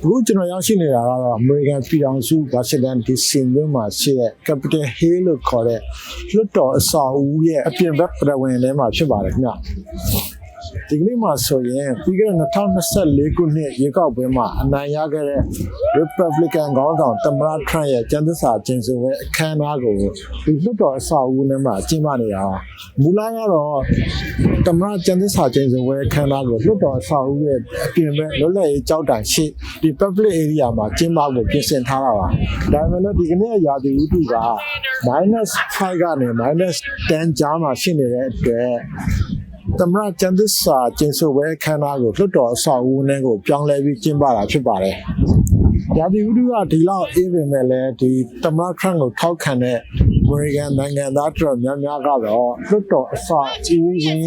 အခုကျွန်တော်ရောက်ရှိနေတာကတော့ American ပြည်ထောင်စု Washington DC မြို့မှာရှိတဲ့ Capitol Hill လို့ခေါ်တဲ့လွှတ်တော်အဆောက်အဦရဲ့အပြင်ဘက်ပြည်ဝင်ထဲမှာဖြစ်ပါတယ်ခင်ဗျဒီကနေ့မှာဆိုရင်ပြီးခဲ့တဲ့2024ခုနှစ်ရေကောက်ပွဲမှာအနိုင်ရခဲ့တဲ့ Republican ခေါင်းဆောင်သမ္မတ Trump ရဲ့ကျန်းသစ္စာကျင်းစုပွဲအခမ်းအနားကိုဒီလွှတ်တော်အဆောက်အဦထဲမှာကျင်းပနေတာမူလကတော့သမ္မတကျန်းသစ္စာကျင်းစုပွဲအခမ်းအနားကိုလွှတ်တော်အဆောက်အဦရဲ့အပြင်ဘက်လွတ်လပ်ရေးကြောက်တိုင်ရှိဒီ public area မှာကျင်းပဖို့ပြင်ဆင်ထားတာပါဒါပေမဲ့လည်းဒီကနေ့ရာသီဥတုက -5 ကနေ -10 ကြားမှာရှိနေတဲ့အတွက်သမ္မတကျန်းသစ္စာကျင်းစုပွဲအခမ်းအနားကိုလွှတ်တော်အဆောက်အဦနဲ့ကိုပြောင်းလဲပြီးကျင်းပတာဖြစ်ပါတယ်။ရာသီဥတုကဒီလောက်အေးပေမဲ့လည်းဒီသမ္မတ Trump ကိုထောက်ခံတဲ့ American နိုင်ငံသားတော်များများကတော့လွှတ်တော်အဆောက်အဦဝင်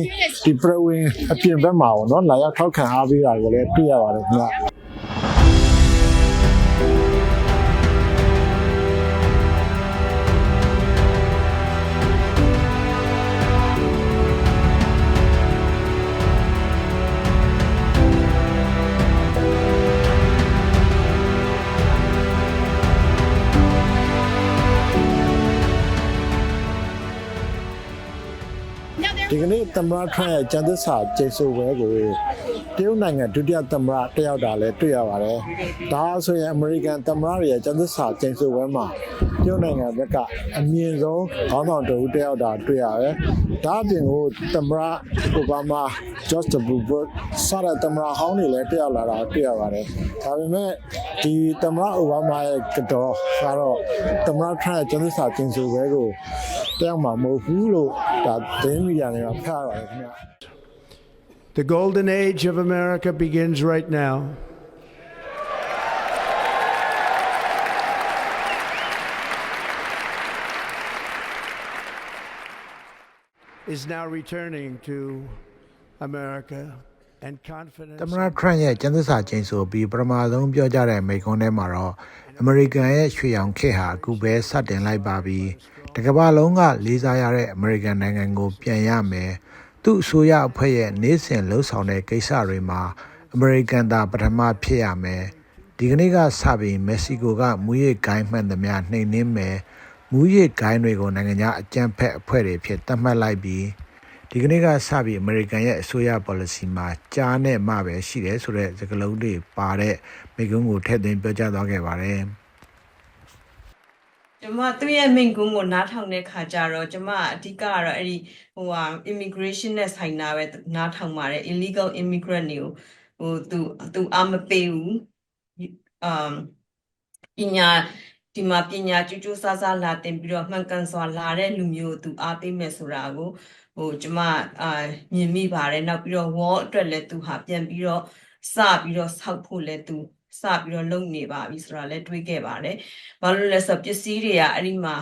ဒီပြည်ဝင်အပြင်ဘက်မှာပေါ့နော်လာရောက်ထောက်ခံအားပေးတာကိုလည်းတွေ့ရပါတယ်ခင်ဗျာ။ဒီကနေ့သမ္မတ Trump ရဲ့ကျန်းသစ္စာကျိန်ဆိုပွဲကိုတရုတ်နိုင်ငံဒုတိယသမ္မတတက်ရောက်တာလည်းတွေ့ရပါတယ်။ဒါဆိုရင်အမေရိကန်သမ္မတရဲ့ကျန်းသစ္စာကျိန်ဆိုပွဲမှာတရုတ်နိုင်ငံဘက်ကအမြင့်ဆုံးခေါင်းဆောင်တဦးတက်ရောက်တာတွေ့ရတယ်။ဒါအပြင်ကိုသမ္မတအိုဘားမား George W. Bush စတဲ့သမ္မတဟောင်းတွေလည်းတက်ရောက်လာတာတွေ့ရပါတယ်။ဒါပေမဲ့ဒီသမ္မတအိုဘားမားရဲ့ကတော့သမ္မတ Trump ရဲ့ကျန်းသစ္စာကျိန်ဆိုပွဲကိုတက်ရောက်မှာမဟုတ်ဘူးလို့ဒါသတင်းမီဒီယာတွေကဖတ်ရပါတယ်ခင်ဗျာ The golden age of America begins right now. Is now returning to America and confidence. သမ္မတ Trump ရဲ့ကျန်းသစ္စာကျိန်ဆိုပြီးပထမဆုံးပြောကြတဲ့မိန့်ခွန်းထဲမှာတော့အမေရိကန်ရဲ့ရွှေရောင်ခေတ်ဟာအခုပဲစတင်လိုက်ပါပြီ။တကမ္ဘာလုံးကလေးစားရတဲ့အမေရိကန်နိုင်ငံကိုပြန်ရမယ်။သူ့အစိုးရအဖွဲ့ရဲ့နေ့စဉ်လှုပ်ဆောင်တဲ့ကိစ္စတွေမှာအမေရိကန်သားပထမဖြစ်ရမယ်။ဒီကနေ့ကစပြီးမက္ကဆီကိုကမူရစ်ဂိုင်းမှန်သမျှနှိမ်နင်းမယ်။မူရစ်ဂိုင်းတွေကိုနိုင်ငံခြားအကြမ်းဖက်အဖွဲ့တွေဖြစ်သတ်မှတ်လိုက်ပြီးဒီကနေ့ကစပြီးအမေရိကန်ရဲ့အစိုးရ policy မှာကြားနဲ့မှပဲရှိတယ်ဆိုတဲ့စကားလုံးတွေပါတဲ့မိန့်ခွန်းကိုထည့်သွင်းပြောကြားသွားခဲ့ပါတယ်။ကျမသူ့ရဲ့မိန့်ခွန်းကိုနားထောင်တဲ့ခါကျတော့ကျမအဓိကကတော့အဲ့ဒီimmigration နဲ့ဆိုင်တာပဲနားထောင်ပါတယ် illegal immigrant တွေကိုသူအားမပေးဘူးပညာဒီမှာပညာကျူးစားလာတင်ပြီးတော့မှန်ကန်စွာလာတဲ့လူမျိုးသူအားပေးမယ်ဆိုတာကိုကျမမြင်မိပါတယ်နောက်ပြီးတော့ wall အတွက်လည်းသူဟာပြန်ပြီးတော့စပြီးတော့ဆောက်ဖို့လည်းသူစပြီးတော့လုပ်နေပါပြီဆိုတာလည်းတွေးခဲ့ပါတယ်။ဘာလို့လဲဆိုတော့ပစ္စည်းတွေကအဲ့ဒီမှာ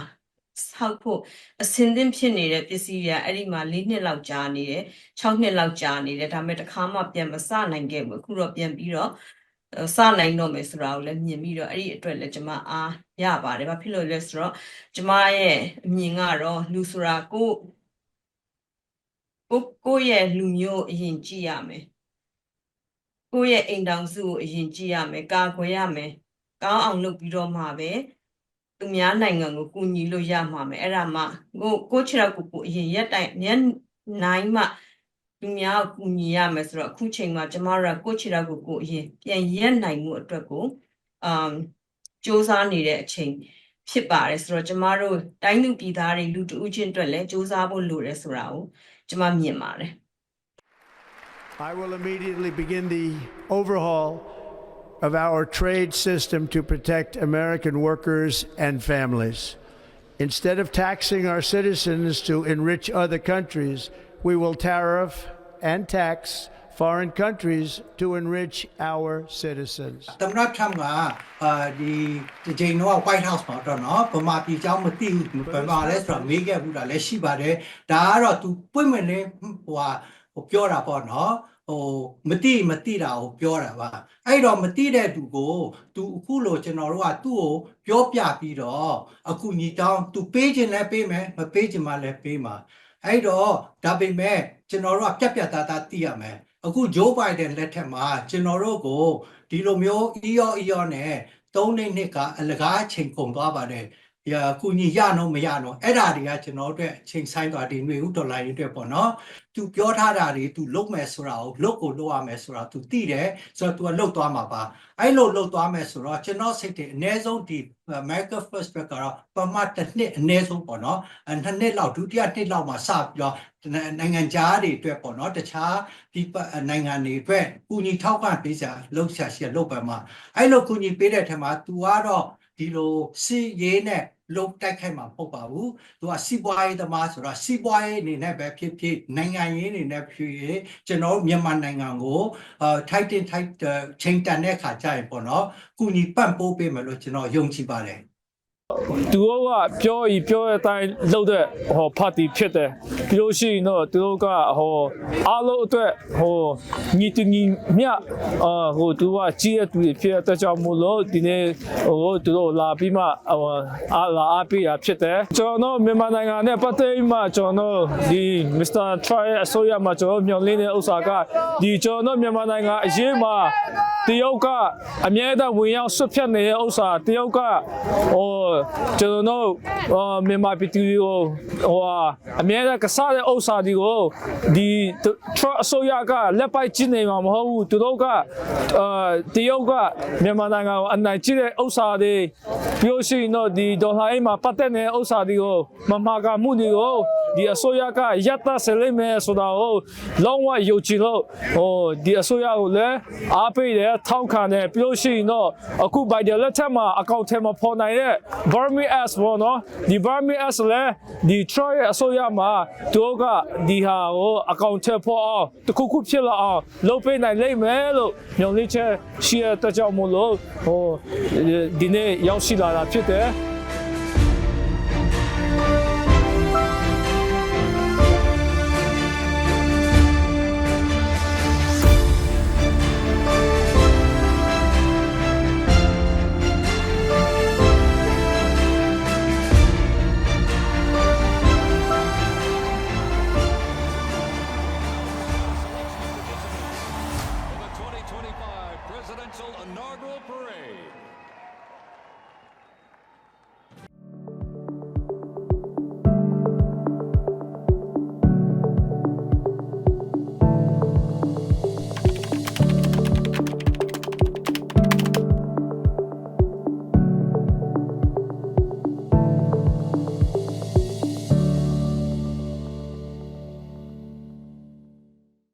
ဆောက်ဖို့အစင်းသင်းဖြစ်နေတဲ့ပစ္စည်းတွေကအဲ့ဒီမှာ4နှစ်လောက်ကြာနေတယ်6နှစ်လောက်ကြာနေတယ်ဒါပေမဲ့တစ်ခါမှပြန်မစနိုင်ခဲ့ဘူးအခုတော့ပြန်ပြီးတော့စနိုင်တော့မယ်ဆိုတာကိုလည်းမြင်ပြီးတော့အဲ့ဒီအတွက်လည်းကျမအားရပါတယ်။ဘာဖြစ်လို့လဲဆိုတော့ကျမရဲ့အမြင်ကတော့လူဆိုတာကိုရဲ့လူမျိုးအရင်ကြည့်ရမယ်ကိုယ့်ရဲ့အိမ်တောင်စုကိုအရင်ကြည့်ရမယ်ကာကွယ်ရမယ်ကောင်းအောင်လုပ်ပြီးတော့မှပဲသူများနိုင်ငံကိုကူညီလို့ရမှာမယ်အဲ့ဒါမှကိုခြေထောက်ကိုအရင်ရက်နိုင်မှသူများကိုကူညီရမယ်ဆိုတော့အခုချိန်မှာကျမတို့ကကိုခြေထောက်ကိုအရင်ပြန်ရက်နိုင်မှုအတွက်ကိုစူးစမ်းနေတဲ့အချိန်ဖြစ်ပါတယ်ဆိုတော့ကျမတို့တိုင်းသူပြည်သားတွေလူတဦးချင်းအတွက်လည်းစူးစမ်းဖို့လိုတယ်ဆိုတာကိုကျမမြင်ပါတယ်I will immediately begin the overhaul of our trade system to protect American workers and families. Instead of taxing our citizens to enrich other countries, we will tariff and tax foreign countries to enrich our citizens. သမ္မတ Trump ကဒီချိန်တော့ White House မှာတော့နော်ဗမာပြည်เจ้าမသိဘူးဗမာလဲဆိုတာမေးခဲ့ဘူးတာလည်းရှိပါတယ်ဒါကတော့ तू ပွင့်မလင်းပြောတာပေါ့နော်မတိတာကိုပြောတာပါအဲ့တော့မတိတဲ့သူကို तू အခုလို့ကျွန်တော်တို့ကသူ့ကိုပြောပြပြီးတော့အခုညီတောင်း तू ပေးခြင်းလည်းပေးမယ်မပေးခြင်းမှလည်းပေးမှာအဲ့တော့ဒါပေမဲ့ကျွန်တော်တို့ကပြတ်သားသိရမယ် အခု Joe Biden လက်ထက်မှာကျွန်တော်တို့ကိုဒီလိုမျိုး EO နဲ့3နှစ်ကအလကားချိန်ကုန်သွားပါတယ်ကူညီရနော်မရနော်အဲ့ဒါတွေကကျွန်တော်တို့ချိန်ဆိုင်သွားဒီမျိုးဒေါ်လာတွေအတွက်ပေါ့နော်သူပြောထားတာတွေသူလုပ်မယ်ဆိုတာကိုလုပ်ကိုလုပ်ရမယ်ဆိုတာသူသိတယ်ဆိုတော့ तू လုပ်သွားမှာပါအဲ့လိုလုပ်သွားမယ်ဆိုတော့ကျွန်တော်စိတ်တွေအနည်းဆုံးဒီ America First ဘက်ကတော့ပမာတစ်နှစ်အနည်းဆုံးပေါ့နော်2နှစ်လောက်ဒုတိယနှစ်လောက်မှာစပြီးတော့နိုင်ငံခြားတွေအတွက်ပေါ့နော်တခြားဒီနိုင်ငံတွေအတွက်ကူညီထောက်ပံ့ပေးစာလုပ်ရှာရှိလုပ်ပါမှာအဲ့လိုကူညီပေးတဲ့ထက်မှာ तू ကတော့ဒီလိုစီရေးနဲ့လုံးတိုက်ခိုက်မှာမဟုတ်ပါဘူးသူကစီးပွားရေးသမားဆိုတော့စီးပွားရေးအနေနဲ့ပဲဖြစ်ဖြစ်နိုင်ငံရေးအနေနဲ့ဖြစ်ဖြစ်ကျွန်တော်မြန်မာနိုင်ငံကိုထိုက်ချိန်တန်တဲ့ခါကျရင်ပေါ့နော်ကုညီပံ့ပိုးပေးမယ်လို့ကျွန်တော်ယုံကြည်ပါတယ်သူတို့ကပြောတဲ့အတိုင်းလုပ်တဲ့ပါတီဖြစ်တယ်ပြီးလို့ရှိရင်တော့သူတို့ကအားလုံးအတွက်ညီတူညီမျှသူကကြီးတဲ့သူတွေဖြစ်တဲ့ကြောင့်မို့လို့ဒီနေ့သူတို့လာပြီးမှအားပေးရဖြစ်တယ်ကျွန်တော်မြန်မာနိုင်ငံနဲ့ပတ်သက်မှကျွန်တော်ဒီ Mr. Troy အစိုးရမှာကျွန်တော်မျှော်လင့်တဲ့ဥစ္စာကဒီကျွန်တော်မြန်မာနိုင်ငံအရေးမှာတရုတ်ကအမြဲတမ်းဝင်ရောက်ဆွတ်ဖြတ်နေတဲ့ဥစ္စာတရုတ်ကကျွန်တော်မြန်မာပြည်သူကိုအမြဲတမ်းကစားတဲ့ဥစ္စာတွေကိုဒီ Trump အစိုးရကလက်ပိုက်ကျင်းနေမှာမဟုတ်ဘူးသူတို့ကတရုတ်ကမြန်မာနိုင်ငံကိုအနိုင်ကျင့်တဲ့ဥစ္စာတွေပြောရှိတော့ဒီဒေါ်လာအိမ်မှာပတ်သက်နေတဲ့ဥစ္စာတွေကိုမမှားကမှုတွေကိုဒီအစိုးရကရပ်တန့်စေလိမ့်မယ်ဆိုတာကိုလုံးဝယုံကြည်လို့ဒီအစိုးရကိုလည်းအားပေးတယ်ထောက်ခံတယ်ပြောရှိတော့အခု Biden လက်ထက်မှာအကောင့်ထဲမှာပေါ်နိုင်တဲ့ Burmese Act ပေါ့နော်ဒီ Burmese Act လည်းဒီ Trump ရဲ့အစိုးရမှာသူကဒီဟာကိုအကောင့်ထဲပေါ်အောင်တခုခုဖြစ်လာအောင်လုပ်ပေးနိုင်လိမ့်မယ်လို့မျှော်လင့်ချက်ရှိတဲ့ကြောင့်မို့လို့ဒီနေ့ရောက်ရှိလာတာဖြစ်တယ်